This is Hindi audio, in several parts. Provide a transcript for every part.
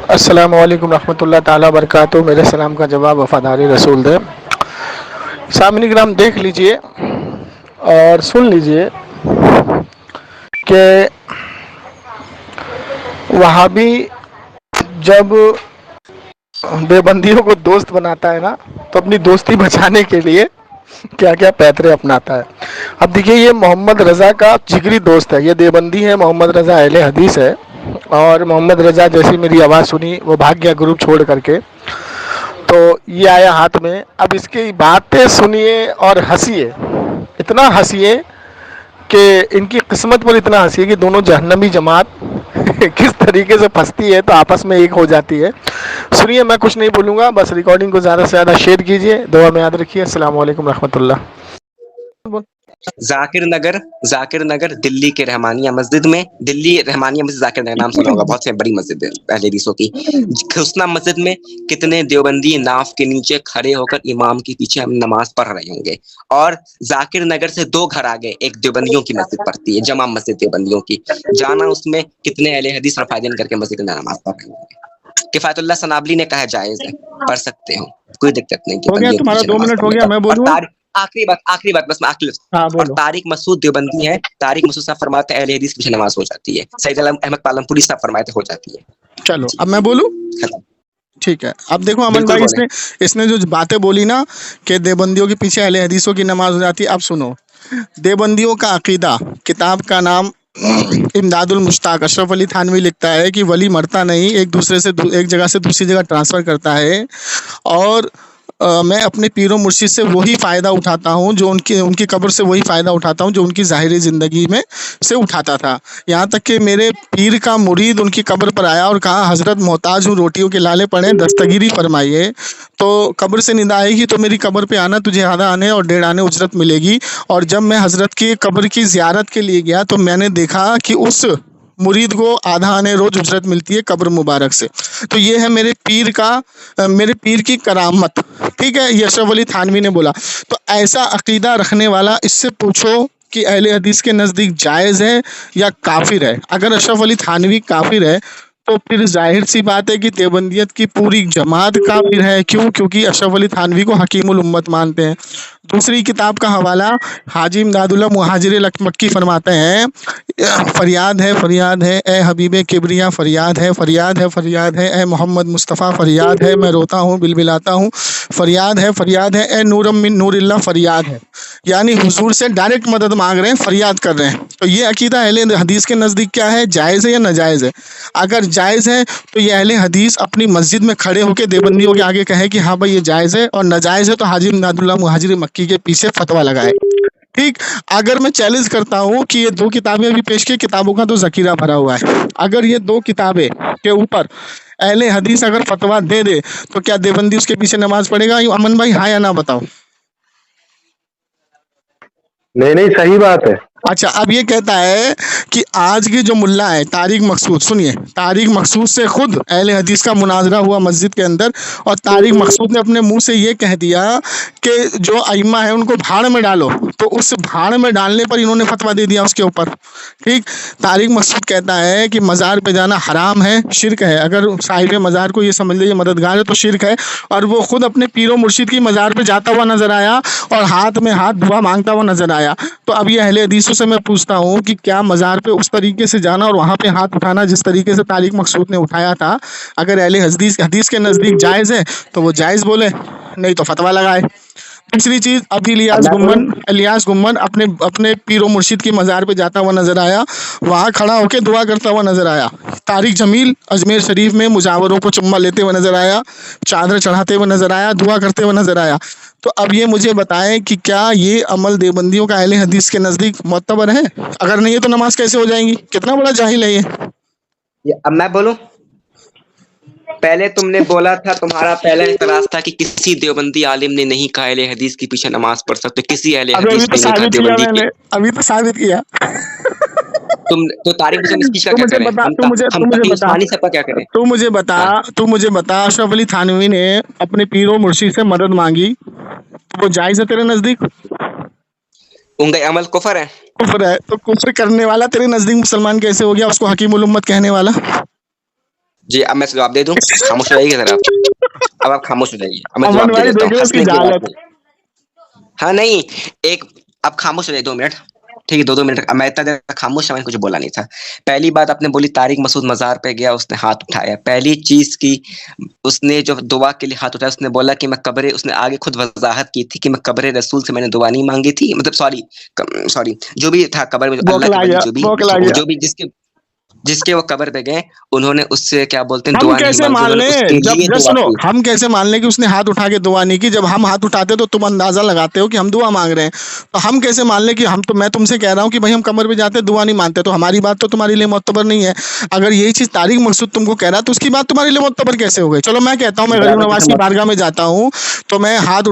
अस्सलामु अलैकुम रहमतुल्लाह ताला बरकातहू। मेरे सलाम का जवाब वफादारी रसूल दे। सामने ग्राम देख लीजिए और सुन लीजिए कि वहाबी जब देवबंदियों को दोस्त बनाता है ना, तो अपनी दोस्ती बचाने के लिए क्या क्या पैतरे अपनाता है। अब देखिए, ये मोहम्मद रज़ा का जिगरी दोस्त है, ये देवबंदी है, मोहम्मद रज़ा अहले हदीस है। और मोहम्मद रज़ा जैसी मेरी आवाज़ सुनी वो भाग गया ग्रुप छोड़ करके, तो ये आया हाथ में। अब इसकी बातें सुनिए और हंसिए, इतना हंसिए कि इनकी किस्मत पर इतना हंसिए कि दोनों जहन्नमी जमात किस तरीके से फंसती है तो आपस में एक हो जाती है। सुनिए, मैं कुछ नहीं बोलूँगा, बस रिकॉर्डिंग को ज़्यादा से ज़्यादा शेयर कीजिए, दुआ में याद रखिए। अस्सलाम वालेकुम रहमतुल्लाह। जाकिर नगर दिल्ली के रहमानिया मस्जिद में, दिल्ली रहमानिया मस्जिद, जाकिर नगर नाम सुना होगा, बहुत से बड़ी मस्जिद है पहले हदीसों की। हुस्ना मस्जिद में कितने देवबंदी नाफ के नीचे खड़े होकर इमाम के पीछे हम नमाज पढ़ रहे होंगे। और जाकिर नगर से 2 घर आगे एक देवबंदियों की मस्जिद पड़ती है, जमा मस्जिद देवबंदियों की। जाना उसमें कितने अहले हदीस रफाजन करके मस्जिद में नमाज पढ़ रहे होंगे। किफायतुल्लाह सनाबली ने कहा जायज है, पढ़ सकते हो, कोई दिक्कत नहीं। हो गया तुम्हारा 2 मिनट हो गया, मैं बोलूँ? आखिरी बात बस, मैं आखिरी। हाँ, और तारिक मसूद देवबंदी है, तारिक मसूद साहब फरमाते हैं अहले हदीस पीछे नमाज हो जाती है। सैयद अहमद पालमपुरी साहब फरमाते हो जाती है। चलो अब मैं बोलूँ? ठीक है। अब देखो अमन भाई, इसने जो बातें बोली ना कि देवबंदियों के पीछे अहले हदीसों की नमाज हो जाती है, अब सुनो। देवबंदियों का अकीदा, किताब का नाम इमदादुल मुश्ताक, अशरफ अली थानवी लिखता है कि वली मरता नहीं, एक दूसरे से एक जगह से दूसरी जगह ट्रांसफ़र करता है। और मैं अपने पीरों मुर्शिद से वही फ़ायदा उठाता हूँ जो उनकी कब्र से वही फ़ायदा उठाता हूँ जो उनकी ज़ाहिरी ज़िंदगी में से उठाता था। यहाँ तक कि मेरे पीर का मुरीद उनकी कब्र पर आया और कहा, हज़रत मोहताज हूँ, रोटियों के लाले पड़े, दस्तगीरी फरमाइए। तो कब्र से निदा आएगी तो मेरी कब्र पे आना, तुझे आधा आने और 1.5 आने उजरत मिलेगी। और जब मैं हज़रत की कब्र की ज़ियारत के लिए गया तो मैंने देखा कि उस मुरीद को आधा आने रोज़ उजरत मिलती है कब्र मुबारक से। तो ये है मेरे पीर की करामत। ठीक है, ये अशरफ अली थानवी ने बोला। तो ऐसा अकीदा रखने वाला, इससे पूछो कि अहले हदीस के नज़दीक जायज़ है या काफिर है। अगर अशरफ अली थानवी काफिर है तो फिर जाहिर सी बात है कि देवबंदियत की पूरी जमात काफिर है। क्यों? क्योंकि अशरफ अली थानवी को हकीमुल उम्मत मानते हैं। दूसरी किताब का हवाला हाजी इमदादुल्लाह मुहाजिर मक्की फरमाते हैं, फरियाद है ए हबीब किबरिया, फरियाद है ए मोहम्मद मुस्तफ़ा, फरियाद है मैं रोता हूँ बिलबिलाता हूँ, फरियाद है ए नूरम मिन नूरिल्लाह, फरियाद है। यानी हुजूर से डायरेक्ट मदद मांग रहे हैं, फरियाद कर रहे हैं। तो ये अकीदा अहले हदीस के नज़दीक क्या है, जायज़ है या नाजायज़ है? अगर जायज़ है तो ये अहले हदीस अपनी मस्जिद में खड़े होकर देवबंदियों के आगे कहे कि हाँ भाई ये जायज़ है, और नाजायज़ है तो हाजी इमदादुल्लाह मुहाजिर मक्की के पीछे फतवा लगाए। ठीक। अगर मैं चैलेंज करता हूँ कि ये 2 किताबें अभी पेश की, किताबों का तो ज़खीरा भरा हुआ है, अगर ये 2 किताबें के ऊपर अहले हदीस अगर फतवा दे दे तो क्या देवबंदी उसके पीछे नमाज पढ़ेगा? अमन भाई हाँ या ना बताओ। नहीं, सही बात है। अच्छा, अब ये कहता है कि आज के जो मुल्ला है तारिक मकसूद, सुनिए, तारिक मकसूद से खुद अहले हदीस का मुनाजरा हुआ मस्जिद के अंदर, और तारिक मकसूद ने अपने मुंह से ये कह दिया कि जो अइम्मा है उनको भाड़ में डालो, तो उस भाड़ में डालने पर इन्होंने फतवा दे दिया उसके ऊपर। ठीक। तारिक मकसूद कहता है कि मज़ार पे जाना हराम है, शिरक है। अगर साहिब मज़ार को ये समझ लीजिए मददगार है तो शिरक है। और वो खुद अपने पीरो मुर्शिद की मज़ार पे जाता हुआ नजर आया और हाथ में हाथ दुआ मांगता हुआ नजर आया। तो अब ये अहले हदीस से मैं पूछता हूँ कि क्या मज़ार पे उस तरीके से जाना और वहाँ पे हाथ उठाना जिस तरीके से तारिक मकसूद ने उठाया था, अगर अहले हदीस के नज़दीक जायज़ है तो वो जायज़ बोले, नहीं तो फतवा लगाए। दूसरी चीज़, अभी इलियास गुम्मन अपने पीरो मुर्शिद की मज़ार पे जाता हुआ नजर आया, वहाँ खड़ा होकर दुआ करता हुआ नजर आया। तारिक जमील अजमेर शरीफ में मुजावरों को चुम्मा लेते हुए नजर आया, चादर चढ़ाते हुए नजर आया, दुआ करते हुए नजर आया। तो अब ये मुझे बताएं कि क्या ये अमल देवबंदियों का अहले हदीस के नज़दीक मोतबर है? अगर नहीं है तो नमाज कैसे हो जाएंगी? कितना बड़ा जाहिल है ये। अब मैं बोलूं? पहले तुमने बोला था, तुम्हारा पहला इतराज था कि किसी देवबंदी आलिम ने नहीं कहा अहले हदीस के पीछे नमाज पढ़ सकते, किसी अहले हदीस ने नहीं कहा देवबंदी की। अभी तो साबित किया। तुम तो तारिक हुसैन स्पीच का क्या करें? तू मुझे बता, अशरफ अली थानवी ने अपने पीरो मुर्शिद से मदद मांगी, वो जायज़ है तेरे नजदीक? उनका अमल कुफर है। कुफ्र है, तो कुफ्र करने वाला तेरे नजदीक मुसलमान कैसे हो गया, उसको हकीमुल उम्मत कहने वाला? जी अब मैं जवाब दे दूं, खामोश हो जाइए जरा अब आप खामोश हो जाइए, अब मैं अमन जवाब दे भाई देता देख हूँ, लो उसकी हंसने की बात जहालत। नहीं। हाँ नहीं, एक अब खामोश हो जाए 2 मिनट, ठीक है 2 मिनट, अब मैं इतना देर तक खामोश था, मैंने कुछ बोला नहीं था। पहली बात आपने बोली तारिक मसूद मजार पे गया, उसने हाथ उठाया, पहली चीज की उसने जो दुआ के लिए हाथ उठाया, उसने बोला कि मैं कब्र, उसने आगे खुद वजाहत की थी कि मैं कब्र रसूल से मैंने दुआ नहीं मांगी थी, मतलब सॉरी जो भी था कब्र में, अल्लाह के बौखला वली गया, बौखला गया। जो भी जिसके जिसके वो कब्र पे गए, उन्होंने उससे क्या बोलते हैं हम दुआ नहीं कैसे मांगी, मान उन्होंने लें उसके जब, लिए जस्ट दुआ सुनो, की। हम कैसे मान लें कि उसने हाथ उठा के दुआ नहीं की? जब हम हाथ उठाते तो तुम अंदाजा लगाते हो कि हम दुआ मांग रहे हैं, तो हम कैसे मान लें कि हम, तो मैं तुमसे कह रहा हूँ कि भाई हम कब्र पे जाते दुआ नहीं मानते, तो हमारी बात तो तुम्हारे लिए मोतबर नहीं है। अगर यही चीज तारिक मकसूद तुमको कह रहा है तो उसकी बात तुम्हारे लिए मोतबर कैसे हो गई? चलो मैं कहता हूँ, मैं गरीब बराबर नवाज कैसे की मत। बारगाह में जाता हूँ, तो मैं हाथ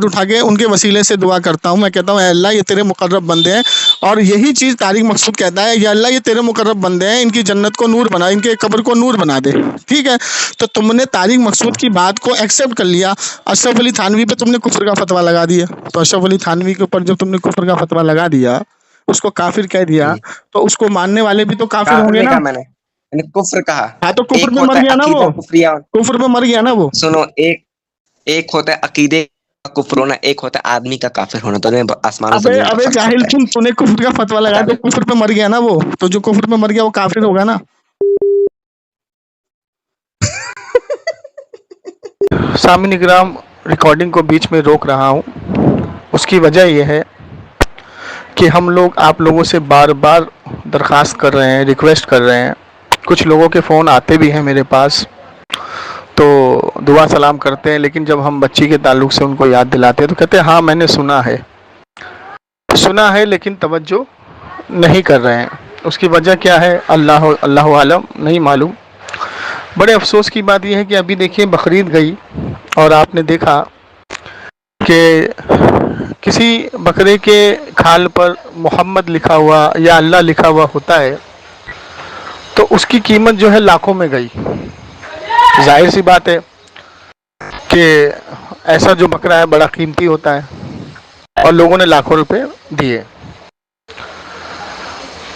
उठा के उनके वसीले से दुआ करता हूँ। मैं कहता हूँ, "ऐ अल्लाह ये तेरे मुकर्रब बंदे हैं", और यही चीज तारिक मकसूद कहता है, या अल्लाह ये तेरे मुकर्रब बंदे हैं, इनकी जन्नत को नूर बना, इनके कब्र को नूर बना दे। ठीक है, तो तुमने तारिक मकसूद की बात को एक्सेप्ट कर लिया, अशरफ अली थानवी पे तुमने कुफ्र का फतवा लगा दिया। तो अशरफ अली थानवी के ऊपर जब तुमने कुफ्र का फतवा लगा दिया, उसको काफिर कह दिया, जी तो उसको मानने वाले भी तो काफिर काफिर होंगे नहीं ना? कहा मैंने कुफ्र कहा। हाँ, तो कुफ्र एक में होता मर है गया ना अकीदा वो, कुफरिया, कुफ्र में मर गया ना वो। सुनो एक एक होता है अकीदे का कुफ्र होना, एक होता है आदमी का काफिर होना, दोनों में आसमान और अबे जमीन का अबे फर्क जाहिल, होता है। तूने कुफ्र का फतवा लगाया बता तो दे। कुफ्र पे मर गया ना वो, तो जो कुफ्र पे मर गया वो काफिर होगा ना? सामिन इकराम, रिकॉर्डिंग को बीच में रोक रहा हूँ, उसकी वजह यह है कि हम लोग आप लोगों से बार बार दरख्वास्त कर रहे हैं, रिक्वेस्ट कर रहे हैं, कुछ लोगों के फ़ोन आते भी हैं मेरे पास, तो दुआ सलाम करते हैं, लेकिन जब हम बच्ची के ताल्लुक से उनको याद दिलाते हैं तो कहते हैं हाँ मैंने सुना है लेकिन तवज्जो नहीं कर रहे हैं। उसकी वजह क्या है, अल्लाह अल्लाह आलम, नहीं मालूम। बड़े अफसोस की बात यह है कि अभी देखिए बकरीद गई और आपने देखा कि किसी बकरे के खाल पर मोहम्मद लिखा हुआ या अल्लाह लिखा हुआ होता है, तो उसकी कीमत जो है लाखों में गई। जाहिर सी बात है कि ऐसा जो बकरा है बड़ा कीमती होता है और लोगों ने लाखों रुपए दिए।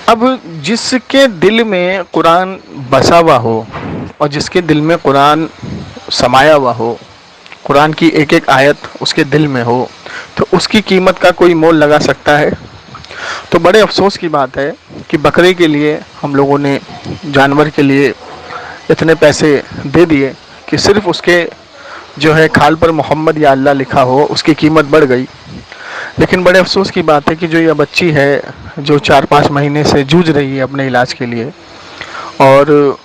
अब जिसके दिल में कुरान बसा हुआ हो और जिसके दिल में कुरान समाया हुआ हो, कुरान की एक एक आयत उसके दिल में हो, तो उसकी कीमत का कोई मोल लगा सकता है? तो बड़े अफसोस की बात है कि बकरे के लिए हम लोगों ने, जानवर के लिए इतने पैसे दे दिए कि सिर्फ उसके जो है खाल पर मोहम्मद या अल्लाह लिखा हो, उसकी कीमत बढ़ गई। लेकिन बड़े अफसोस की बात है कि जो यह बच्ची है जो 4-5 महीने से जूझ रही है अपने इलाज के लिए, और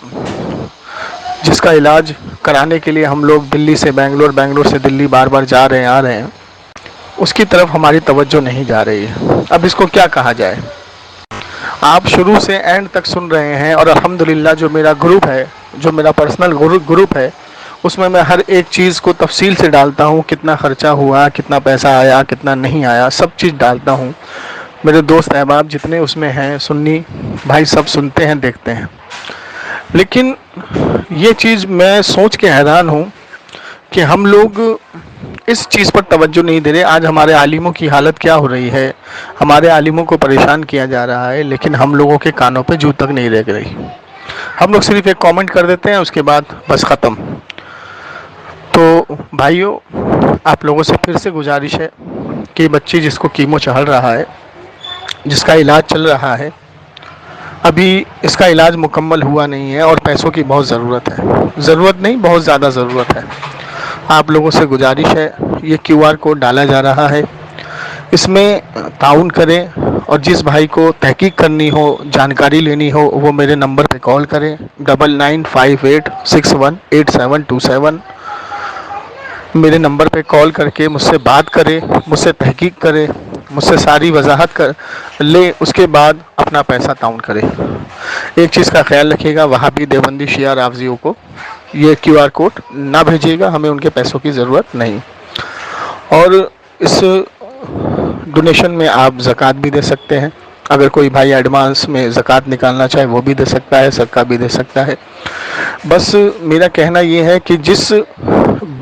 जिसका इलाज कराने के लिए हम लोग दिल्ली से बेंगलोर, बेंगलोर से दिल्ली बार बार जा रहे हैं, आ रहे हैं, उसकी तरफ हमारी तवज्जो नहीं जा रही है। अब इसको क्या कहा जाए? आप शुरू से एंड तक सुन रहे हैं और अल्हम्दुलिल्लाह जो मेरा ग्रुप है, जो मेरा पर्सनल ग्रुप है, उसमें मैं हर एक चीज़ को तफसील से डालता हूँ, कितना ख़र्चा हुआ, कितना पैसा आया, कितना नहीं आया, सब चीज़ डालता हूँ। मेरे दोस्त अहबाब जितने उसमें हैं, सुन्नी भाई, सब सुनते हैं, देखते हैं। लेकिन ये चीज़ मैं सोच के हैरान हूँ कि हम लोग इस चीज़ पर तवज्जो नहीं दे रहे। आज हमारे आलिमों की हालत क्या हो रही है, हमारे आलिमों को परेशान किया जा रहा है, लेकिन हम लोगों के कानों पे जू तक नहीं लग रही। हम लोग सिर्फ एक कमेंट कर देते हैं, उसके बाद बस ख़त्म। तो भाइयों, आप लोगों से फिर से गुजारिश है कि बच्ची जिसको कीमो चढ़ रहा है, जिसका इलाज चल रहा है, अभी इसका इलाज मुकम्मल हुआ नहीं है और पैसों की बहुत ज़रूरत है, ज़रूरत नहीं बहुत ज़्यादा ज़रूरत है। आप लोगों से गुजारिश है, ये QR कोड डाला जा रहा है, इसमें ताउन करें, और जिस भाई को तहकीक करनी हो, जानकारी लेनी हो, वो मेरे नंबर पे कॉल करें 9958618727। मेरे नंबर पे कॉल करके मुझसे बात करें, मुझसे तहकीक करें, मुझसे सारी वजाहत कर ले, उसके बाद अपना पैसा ताउन करें। एक चीज़ का ख्याल रखिएगा, वहाँ भी देवबंदी शिया रावजियों को ये QR कोड ना भेजिएगा, हमें उनके पैसों की ज़रूरत नहीं। और इस डोनेशन में आप ज़कात भी दे सकते हैं, अगर कोई भाई एडवांस में ज़कात निकालना चाहे वो भी दे सकता है, सदका भी दे सकता है। बस मेरा कहना ये है कि जिस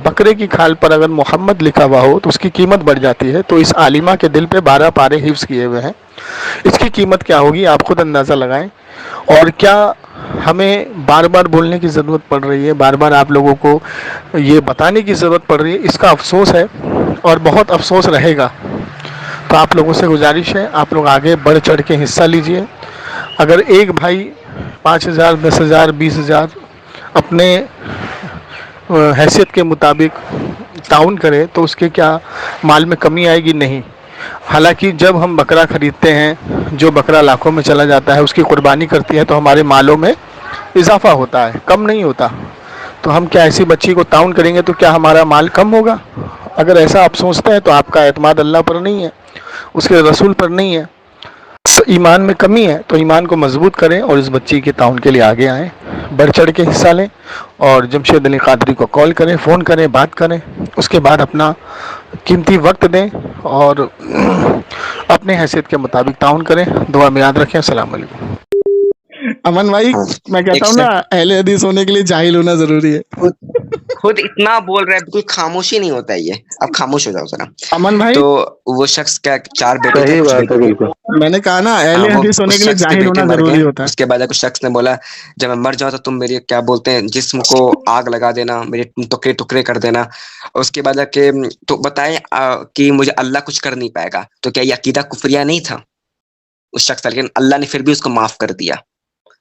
बकरे की खाल पर अगर मोहम्मद लिखा हुआ हो तो उसकी कीमत बढ़ जाती है। तो इस आलिमा के दिल पे 12 पारे हिफ्ज़ किए हुए हैं, इसकी कीमत क्या होगी आप खुद अंदाज़ा लगाएं। और क्या हमें बार बार बोलने की ज़रूरत पड़ रही है, बार बार आप लोगों को ये बताने की ज़रूरत पड़ रही है, इसका अफसोस है और बहुत अफसोस रहेगा। तो आप लोगों से गुजारिश है, आप लोग आगे बढ़ चढ़ के हिस्सा लीजिए। अगर एक भाई 5,000, 10,000, 20,000 अपने हैसियत के मुताबिक ताउन करे तो उसके क्या माल में कमी आएगी? नहीं। हालांकि जब हम बकरा ख़रीदते हैं, जो बकरा लाखों में चला जाता है, उसकी कुर्बानी करती है तो हमारे मालों में इजाफा होता है, कम नहीं होता। तो हम क्या ऐसी बच्ची को ताउन करेंगे तो क्या हमारा माल कम होगा? अगर ऐसा आप सोचते हैं तो आपका एतमाद अल्लाह पर नहीं है, उसके रसूल पर नहीं है, ईमान में कमी है। तो ईमान को मजबूत करें और इस बच्ची के ताउन के लिए आगे आएँ, बढ़ चढ़ के हिस्सा लें और जमशेद अली कादरी को कॉल करें, फ़ोन करें, बात करें। उसके बाद अपना कीमती वक्त दें और अपने हैसियत के मुताबिक ताउन करें। दुआ में याद रखें। अस्सलाम वालेकुम। अमन भाई, हाँ, मैं एक कहता हूँ ना, अहले हदीस होने के लिए जाहिल होना जरूरी है। खुद इतना बोल रहा है, बिल्कुल खामोशी नहीं होता है ये। अब खामोश हो जाओ जरा। अमन भाई, तो वो शख्स क्या 4 बेटे थे, सही कुछ बात है, बेटे थे। बिल्कुल। मैंने कहा ना, हाँ, अहले वो हदीस होने उस के लिए शख्स के जाहिल बेटे होना मर जरूरी गए। होता है। उसके बाद कुछ शख्स ने बोला जब मैं मर जाऊं तो तुम मेरे क्या बोलते हैं जिस्म को आग लगा देना, मेरे टुकड़े टुकड़े कर देना। उसके बाद के तो बताए कि मुझे अल्लाह कुछ कर नहीं पाएगा। तो क्या ये अकीदा कुफरिया नहीं था उस शख्स का? लेकिन अल्लाह ने फिर भी उसको माफ कर दिया।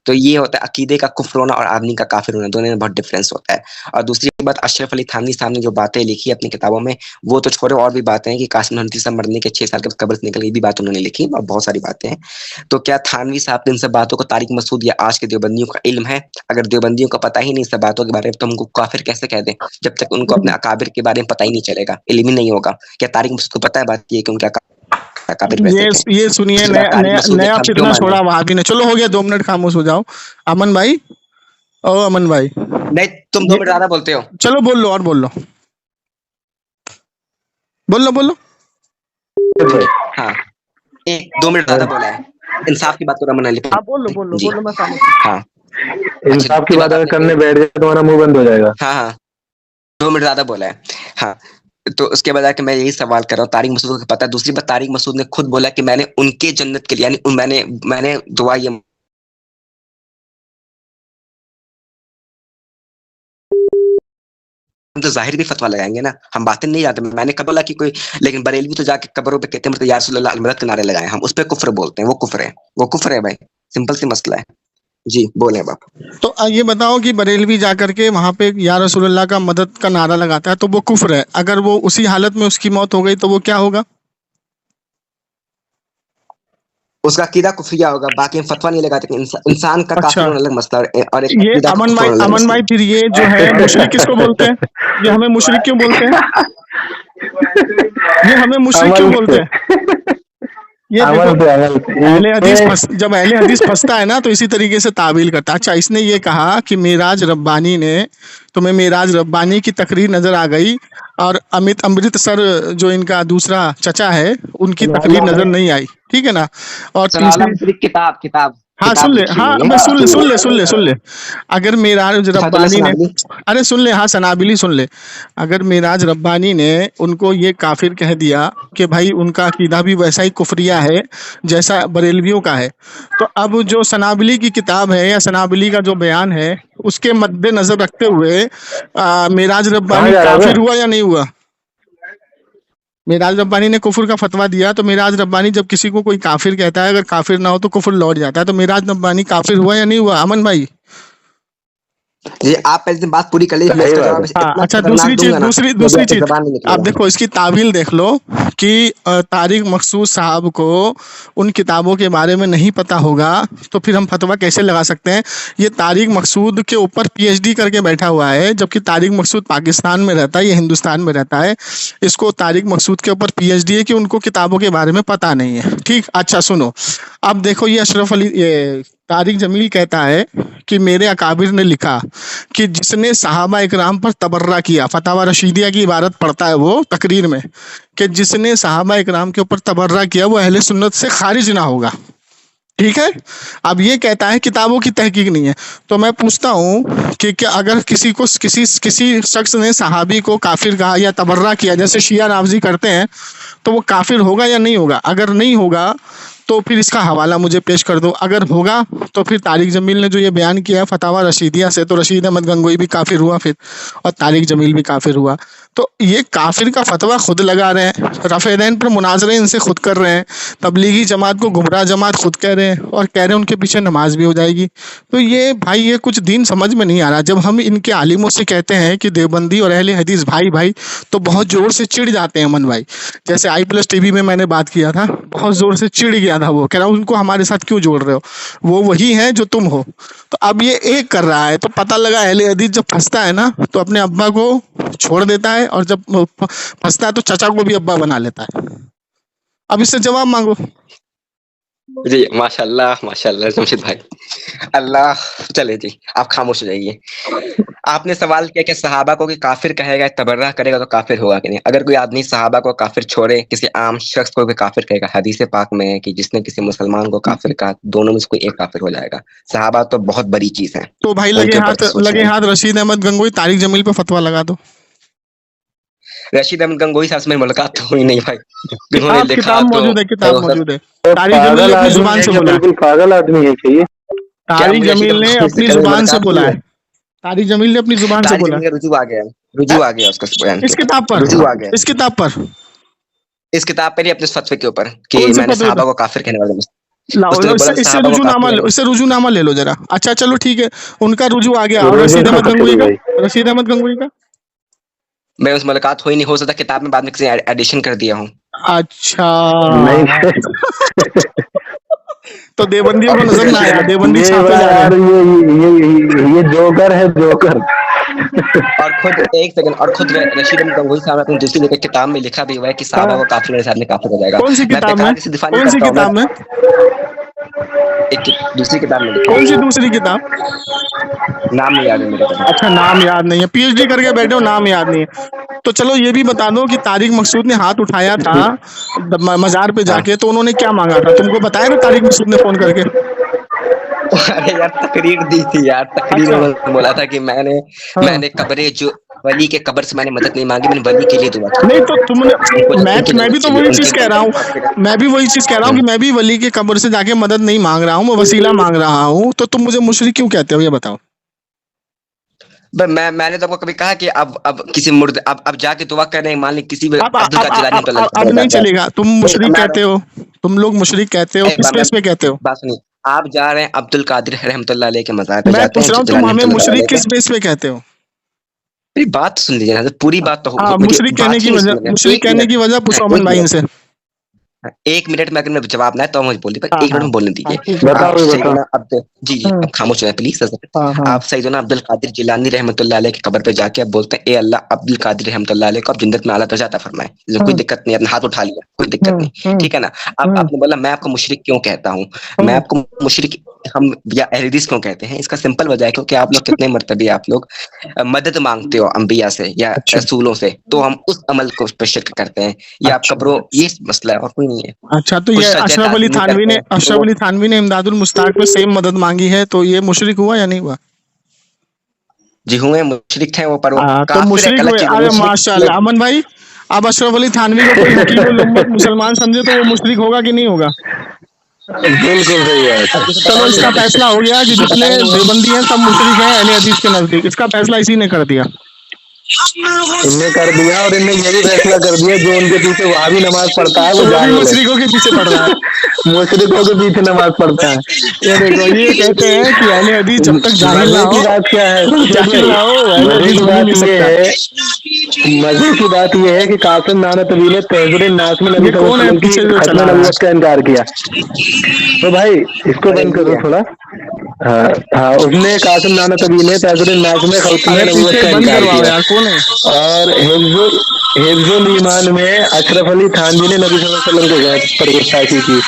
तो ये होता है अकीदे का कुफ्र होना और आदमी का काफिर होना, दोनों में बहुत डिफरेंस होता है। और दूसरी बात, अशरफ अली थानवी साहब ने जो बातें लिखी अपनी किताबों में, वो तो छोड़ो, और भी बातें हैं कि कासिम ननवी साहब मरने के 6 साल के बाद कब्र से निकल, ये भी बात उन्होंने लिखी और बहुत सारी बातें हैं। तो क्या थानवी साहब को इन सब बातों को तारिक मसूद या आज के देवबंदियों का इल्म है? अगर देवबंदियों को पता ही नहीं सब बातों के बारे में तो हमको काफिर कैसे कह दें, जब तक उनको अपने अकाबिर के बारे में पता ही नहीं चलेगा, इल्म ही नहीं होगा। क्या तारिक मसूद को पता है बात ये कि उनके अकाबिर कैसे थे? ये सुनिए, उसके बाद तारिक मसूद ने नया हम क्यों फितना माने? छोड़ा वहाबी ने। चलो हो गया, 2 मिनट खामोश हो जाओ। अमन भाई, ओ अमन भाई, नहीं, तुम 2 मिनट ज्यादा बोलते हो। चलो बोल लो, और बोल लो, बोल लो। हाँ, 2 मिनट ज्यादा बोला है। इंसाफ की बात करो अमन अली। आप बोल लो, जी। मैं खामोश। हाँ, इंसाफ की अच्छी बात अगर आपने करने कही। बैठ जाए तो तुम्हारा मुंह बंद हो जाएगा। हाँ, 2 मिनट ज्यादा बोला है। हाँ, तो उसके बाद आके मैं यही सवाल कर रहा हूँ, तारिक मसूद को पता है। दूसरी बात, तारिक मसूद ने खुद बोला कि मैंने उनके जन्नत के लिए, यानी मैंने दुआ ये हम तो जाहिर भी फतवा लगाएंगे ना, हम बातें नहीं जाते। मैंने कब बोला कि कोई, लेकिन बरेलवी तो जाके कब्रों पे कहते हैं या रसूलल्लाह अलमदद के नारे लगाए, हम उस पे कुफ्र बोलते हैं। वो कुफ्र है भाई, सिंपल सी मसला है। जी बोले बाप। तो ये बताओ कि बरेलवी जाकर के वहां पे या रसूलुल्लाह का मदद का नारा लगाता है तो वो कुफ्र है। अगर वो उसी हालत में उसकी मौत हो गई तो वो क्या होगा? उसका अकीदा कुफरिया होगा, बाकी हम फतवा नहीं लगाते कि इंसान का काफिर अच्छा, होना अलग मसला और एक ये अकीदा का कुफ्र होना अलग अमन मसला भाई, है। फिर ये जो है मुशरिक किसको बोलते हैं? ये हमें मुशरिक क्यों बोलते हैं? ये हमें मुशरिक क्यों अमल बोलते से हैं? ये देखो, अमल से जब अहले हदीस फंसता है ना तो इसी तरीके से तावील करता है। अच्छा, इसने ये कहा कि मेराज रब्बानी ने, तुम्हें मेराज रब्बानी की तकरीर नजर आ गई और अमृतसर जो इनका दूसरा चचा है उनकी तकरीर नजर नहीं आई, ठीक है ना? और तीसरी, किताब हाँ सुन ले, लिखी हाँ उन्होंने। बस सुन ले। अगर मेराज फतुल्लाह रब्बानी ने, सनाबली। अरे सुन ले, हाँ सनाबिली सुन ले। अगर मेराज रब्बानी ने उनको ये काफिर कह दिया कि भाई उनका अकीदा भी वैसा ही कुफरिया है जैसा बरेलवियों का है, तो अब जो सनाबिली की किताब है या सनाबिली का जो बयान है उसके मद्देनजर रखते हुए मेराज कहाँ रब्बानी जा रहा है? काफिर हुआ या नहीं हुआ? मेराज रब्बानी ने कुफर का फतवा दिया तो मेराज रब्बानी जब किसी को कोई काफिर कहता है, अगर काफिर ना हो तो कुफर लौट जाता है, तो मेराज रब्बानी काफिर हुआ या नहीं हुआ अमन भाई? ये आप पहले दिन बात पूरी कर लीजिए, मैं सही इसका बात जवाब है। इतना हाँ, अच्छा, खतरनाक दूंगा ना, दूसरी मुझे आपकी चीज, जबान नहीं आप निकलेगा। देखो इसकी तावील देख लो कि तारिक मकसूद साहब को उन किताबों के बारे में नहीं पता होगा तो फिर हम फतवा कैसे लगा सकते हैं? ये तारिक मकसूद के ऊपर पीएचडी करके बैठा हुआ है, जबकि तारिक मकसूद पाकिस्तान में रहता है, ये हिंदुस्तान में रहता है। इसको तारिक मकसूद के ऊपर पीएचडी है कि उनको किताबों के बारे में पता नहीं है, ठीक। अच्छा सुनो, अब देखो ये अशरफ अली, ये तारिक जमील कहता है कि मेरे अकाबिर ने लिखा कि जिसने सहाबा इकराम पर तबर्रा किया, फतावा रशीदिया की इबारत पढ़ता है वो तकरीर में, कि जिसने सहाबा इकराम के ऊपर तबर्रा किया वो अहले सुन्नत से खारिज ना होगा। ठीक है। अब ये कहता है किताबों की तहकीक नहीं है। तो मैं पूछता हूँ कि क्या अगर किसी शख्स ने सहाबी को काफिर कहा या तबर्रा किया जैसे शिया नाफजी करते हैं, तो वो काफिर होगा या नहीं होगा? अगर नहीं होगा तो फिर इसका हवाला मुझे पेश कर दो। अगर होगा तो फिर तारिक जमील ने जो ये बयान किया है फतावा रशीदिया से, तो रशीद अहमद गंगोई भी काफिर हुआ फिर, और तारिक जमील भी काफिर हुआ। तो ये काफिर का फतवा खुद लगा रहे हैं, रफ़ेदैन पर मुनाजरे इनसे खुद कर रहे हैं, तबलीगी जमात को गुमराह जमात खुद कह रहे हैं, और कह रहे हैं उनके पीछे नमाज भी हो जाएगी। तो ये भाई ये कुछ दीन समझ में नहीं आ रहा। जब हम इनके आलिमों से कहते हैं कि देवबंदी और अहले हदीस भाई भाई, तो बहुत जोर से चिढ़ जाते हैं अमन भाई। जैसे i+TV में मैंने बात किया था, बहुत जोर से चिढ़ गया था, वो कह रहा उनको हमारे साथ क्यों जोड़ रहे हो, वो वही है जो तुम हो। तो अब ये एक कर रहा है, तो पता लगा अहले हदीस जब फंसता है ना तो अपने अब्बा को छोड़ देता है, और जब फंसता है तो चाचा को भी अब्बा बना लेता है। अब इससे जवाब मांगो। जी माशाल्लाह जमशेद भाई, अल्लाह। चले जी, आप खामोश हो जाइए। आपने सवाल किया कि सहाबा को कि काफिर कहेगा, तबर्रा करेगा तो काफिर होगा कि नहीं। अगर कोई आदमी सहाबा को काफिर छोड़े, किसी आम शख्स को भी काफिर कहेगा, हदीस पाक में है कि जिसने किसी मुसलमान को काफिर कहा, दोनों में से कोई एक काफिर हो जाएगा। सहाबा तो बहुत बड़ी चीज है। तो भाई उनके ऊपर तो सोचना लगे हाथ रशीद अहमद गंगोई तारिक जमील पे फतवा लगा दो। रशीद अहमद गंगोई साहब से मेरी मुलाकात तो हुई नहीं भाई, उन्होंने किताब लिखा किताब तो मौजूद है, किताब मौजूद है। तारिक जमील पागल ने अपनी आदमी जुबान है से क्या? बोला है, बिल्कुल पागल आदमी है क्या ये? तारिक मुझे रशीद जमील ने अहमद अपनी से कभी जुबान से मुलाकात बोला हुई है, तारिक जमील ने अपनी जुबान से तारिक बोला जमील का रुजू आ गया उसका बयान इस के, किताब पर, रुजू आ गया इस किताब पर, इस किताब पर ही, अपने फतवे के ऊपर कि कौन से मैंने फतवे सहाबा पर? को काफिर कहने वाले लाओ उसने इससे बोला इससे सहाबा को रुजूनामा काफिर। इससे रुजूनामा ले लो जरा। अच्छा चलो ठीक है, उनका रुजू आ गया। और रोजे रशीद अहमद कहाँ गंगोई चले का, भाई? रशीद अहमद गंगोई का मैं उस मुलाकात हुई नहीं, हो सकता किताब में बाद में किसी एडिशन कर दिया हूँ। अच्छा। नहीं तो देवबंदियों को नजर ना आया, देवबंदी ये छापे बड़ा जा रहे यार, हैं। ये जोकर है, जोकर। और खुद एक सेकंड, और खुद रशीद अहमद गंगोही साहब ने अपनी दूसरी जगह किताब में लिखा भी हुआ है कि सहाबा हाँ, को काफिर मेरे साथ में काफिर हो जाएगा। कौन सी मैं किताब में, बेकार किसी दिफा नहीं कौन सी करता हूँ, मैं किताब में, दूसरी किताब में लिखा कौन सी है, दूसरी किताब? नाम नहीं याद है मेरे को। अच्छा नाम याद नहीं है, PhD करके बैठे हो, नाम याद नहीं है। तो चलो ये भी बता दो कि तारिक मकसूद ने हाथ उठाया था मजार पे हाँ। जाके, तो उन्होंने क्या मांगा था? तुमको बताया था तारिक मकसूद ने फोन करके? अरे यार तकरीर दी थी यार, तकरीर में अच्छा। उन्होंने बोला था कि मैंने हाँ। मैंने कब्रे जो वली के कब्र से मैंने मदद नहीं मांगी, मैंने वली के लिए दुआ की। नहीं तो तुमने, उनको उनकी मैं भी जरूरत तो चाहिए, वही उनकी चीज कह रहा हूँ, मैं भी वही चीज कह रहा हूँ कि मैं भी वली के कब्र से जाके मदद नहीं मांग रहा हूँ, मैं वसीला मांग रहा हूँ। तो तुम मुझे मुशरिक क्यों कहते हो ये बताओ? मैंने तो आपको कभी कहा कि अब किसी मुर्दे अब जाके दुआ कर रहे हैं, मान ली किसी भी अब अब्दुल कादिर जिलानी रहमतुल्लाह अलैह अब कब्र नहीं जाता है। चलेगा, तुम मुशरिक कहते हो, तुम लोग मुशरिक कहते हो, एक किस बार बेस पे कहते हो? बात सुनिए, आप जा रहे हैं अब्दुल कादिर रहमतुल्लाह अलैह के मज़ार पे मैं जाते पूछ हैं, रहा हूँ तुम जिलानी हमें रहमतुल्लाह मुशरिक अलैह पे। किस बेस पे कहते हो? मेरी बात सुन लीजिए ना, पूरी बात तो हाँ, मेरी मुशरिक कहने बात ही की नहीं वजह, सुन रहे। मुशरिक एक कहने मिनट, की वजह पूछो अमन एक भाई मिनट, इनसे। 1 मिनट में अगर मैं जवाब ना है तो मुझे बोलिए, पर हाँ 1 मिनट हाँ में बोलने हाँ, दीजिए। ठीक है। बताओ आप भाई, बताओ। सैयदना अब्दुल, जी जी, हाँ अब खामोश हो जाए प्लीज। हाँ हाँ आप सैयदना अब्दुल कादिर जिलानी रहमतुल्लाह अलैह की कब्र पे जाके आप बोलते हैं, ए अल्लाह अब्दुल कादिर रहमतुल्लाह अलैह को आप जन्नत में आला दर्जा अता फरमाए, कोई दिक्कत नहीं, अपना हाथ उठा लिया, कोई दिक्कत नहीं, ठीक है ना। अब आपने बोला मैं आपको मुशरिक क्यों कहता हूँ, मैं आपको मुशरिक हम या अहले हदीस क्यों कहते हैं, इसका सिंपल वजह है क्योंकि आप लोग कितने मर्तबे आप लोग मदद मांगते हो अंबिया से या अच्छा रसूलों से, तो हम उस अमल को पे शिरक करते हैं, या आप अच्छा कब्रों, ये मसला है और कोई नहीं है। अच्छा। तो कुछ ये सजदे अशरफ अली ताज़ीम थानवी करते ने, हैं तो अशरफ वो, अली थानवी ने इमदादुल मुश्ताक में सेम मदद मांगी है, तो ये मुशरिक हुआ या नहीं हुआ? जी हुए मुशरिक थे वो, पर वो तो काफिर एक मुशरिक अलग हुए। चीज है, अरे मुशरिक माशाल्लाह अमन भाई, अब अशरफ अली थानवी को कोई हकीमुल उम्मत मुसलमान समझे तो वो मुशरिक होगा कि नहीं होगा? बिल्कुल सही बात अब है। मुझे चलो पता नहीं इसका है, फैसला हो गया कि मुझे जितने पता ही नहीं है। देवबंदी हैं सब मुशरिक हैं अहले हदीस के नजदीक, इसका फैसला इसी ने कर दिया। इनने कर दिया, और इनने ये भी फैसला कर दिया जो उनके पीछे वहां भी नमाज पढ़ता है वो वो भी जाहिल है। मुशरिकों के पीछे पड़ रहा है। मुशरिकों के पीछे नमाज पढ़ता है। ये देखो, ये कहते हैं कि अहले हदीस जब तक जाहिल ना मजे हो, की बात क्या है जाहिल ना हो, अहले मजे हदीस की बन ही बात नहीं ये सकता। है, मजे की बात ये है कि कासिम नानतवी ने तहज़ुर नास में नबी ये कौन है सल्लल्लाहु अलैहि वसल्लम पीछे की जो खत्म चला रहा है? नबूवत का इनकार किया। तो भाई इसको बंद बरेलवी करो है। थोड़ा। हाँ हाँ, उसने कासिम नानतवी ने तहज़ुर नास में खत्म अरे नबूवत पीछे का बंद इनकार करवाओ किया। यार, कौन है? और हिफ्जुल ईमान में अशरफ अली थानवी ने नबी सल्लल्लाहु अलैहि वसल्लम को पर गुस्ताखी की।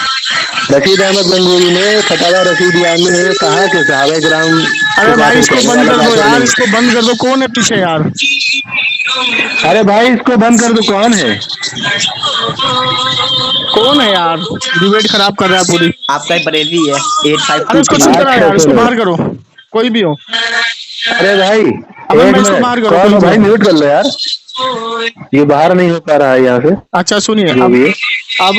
रशीद अहमद गंगोई ने फतावा रशीदिया में कहा कि सहाबा किराम अरे को भाई काफिर इसको कहने बंद वाला कर दो काफिर यार, नहीं। इसको बंद कर दो। कौन है पीछे यार? अरे भाई इसको बंद कर दो, कौन है? कौन है यार? डिबेट खराब कर रहा है पूरी। आपका ही बरेलवी है अरे उसको 8523। चुप कराओ यार, अच्छा उसको सुनो। बाहर करो, कोई भी हो। अरे भाई अमन एक भाई इसको मिनट, बाहर करो, कौन कोई हो भी भाई? हो। म्यूट कर लो यार, ये बाहर नहीं हो पा रहा है यहाँ से, अच्छा सुनिए जो भी है। अब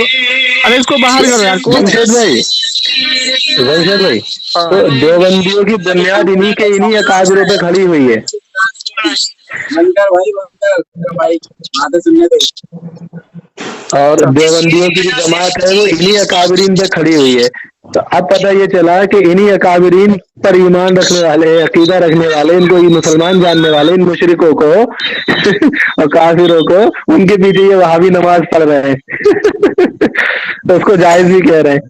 अरे इसको बाहर करो यार, कौन है? जमशेद भाई, जमशेद भाई, हाँ। तो देवबंदियों की बुनियाद इन्हीं अकाबिरों पे खड़ी हुई है। और अच्छा देवबंदियों की जो जमात है वो इन्हीं अकाबरीन पे खड़ी हुई है। तो अब पता ये चला कि इन्हीं अकाबरीन पर ईमान रखने वाले, अकीदा रखने वाले, इनको ये मुसलमान जानने वाले, इन मुशरिकों को और काफिरों को, उनके पीछे ये वहाबी नमाज पढ़ रहे हैं। तो उसको जायज भी कह रहे हैं।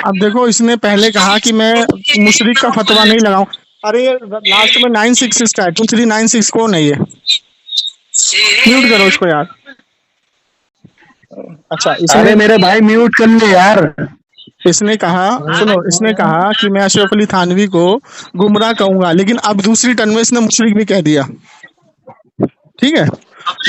अब देखो इसने पहले कहा कि मैं मुशरिक का फतवा नहीं लगाऊं। अरे ये लास्ट में 966 का है, 2396 कौन है ये? म्यूट करो इसको यार। अच्छा अरे मेरे भाई म्यूट कर ले यार। इसने कहा, सुनो, इसने कहा कि मैं अशरफ अली थानवी को गुमराह कहूंगा, लेकिन अब दूसरी टर्न में इसने मुशरिक भी कह दिया। ठीक है,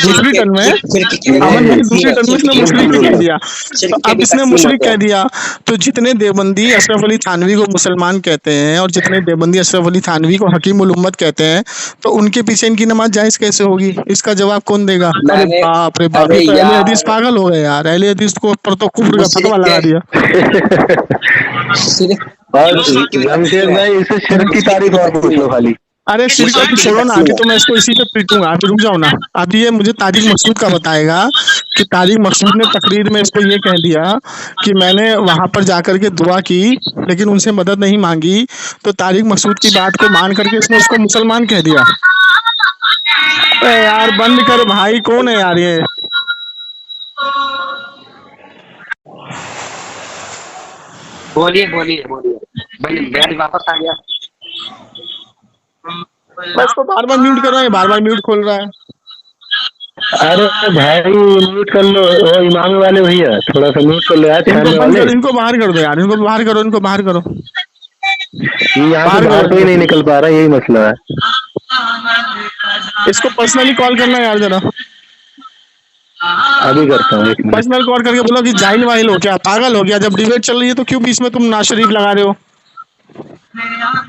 दूसरी टर्न में अमन भाई, दूसरी टर्न में इसने मुशरिक भी कह दिया। तो अब इसने मुशरिक कह दिया, तो जितने देवबंदी अशरफ अली थानवी को मुसलमान कहते हैं और जितने देवबंदी अशरफ अली थानवी को हकीम उल उम्मत कहते हैं, तो उनके पीछे इनकी नमाज जायज कैसे होगी? इसका जवाब कौन देगा? अरे बाप रे बाप, ये तो अहले हदीस पागल हो गए यार, अहले हदीस को ऊपर तो कुफ्र का फतवा लगा दिया। और जमशेद भाई, इसे शिर्क की तारीफ और पूछ लो खाली। अरे शिरक की छोड़ो ना, अभी तो मैं इसको इसी पे पीटूंगा, अभी रुक जाओ ना। अभी ये मुझे तारिक मकसूद का बताएगा कि तारिक मकसूद ने तकरीर में इसको ये कह दिया कि मैंने वहां पर जाकर के दुआ की लेकिन उनसे मदद नहीं मांगी, तो तारिक मकसूद की बात को मान करके इसने उसको मुसलमान कह दिया। अरे यार बंद कर भाई, कौन है यार ये? बोलिए बोलिए बोलिए, मैं वापस आ गया। मैं इसको बार बार म्यूट कर रहा है, बार बार म्यूट खोल रहा है। अरे भाई म्यूट कर लो, वो इमाम वाले भैया थोड़ा सा म्यूट कर लो यार, इनको छानने बंद वाले। करो, इनको बाहर कर दो यार, इनको बाहर करो, इनको बाहर करो, ये यहाँ से बाहर बाहर करो कोई नहीं इनको। निकल पा रहा, यही मसला है। इसको पर्सनली कॉल करना यार जरा, अभी करता हूँ, एक मिनट। पर्सनल कॉल करके बोलो कि जाहिल वाहिल हो क्या, पागल हो गया? जब डिबेट चल रही है तो क्यों बीच में तुम नाज शरीफ लगा रहे हो?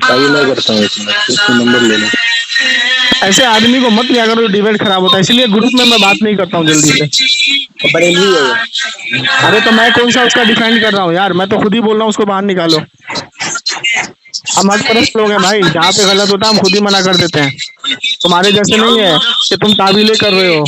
अभी मैं करता हूँ, एक मिनट, इसको नंबर ले लो। ऐसे आदमी को मत लिया करो, डिबेट खराब होता है, इसलिए ग्रुप में मैं बात नहीं करता हूँ जल्दी से। बरेलवी है। अरे तो मैं कौन सा उसका डिफेंड कर रहा हूँ यार, मैं तो खुद ही बोल रहा हूँ उसको बाहर निकालो। हम हद परस्त लोग हैं भाई, जहाँ पे गलत होता है हम खुद ही मना कर देते हैं। तुम्हारे जैसे नहीं है कि तुम ताबीले कर रहे हो।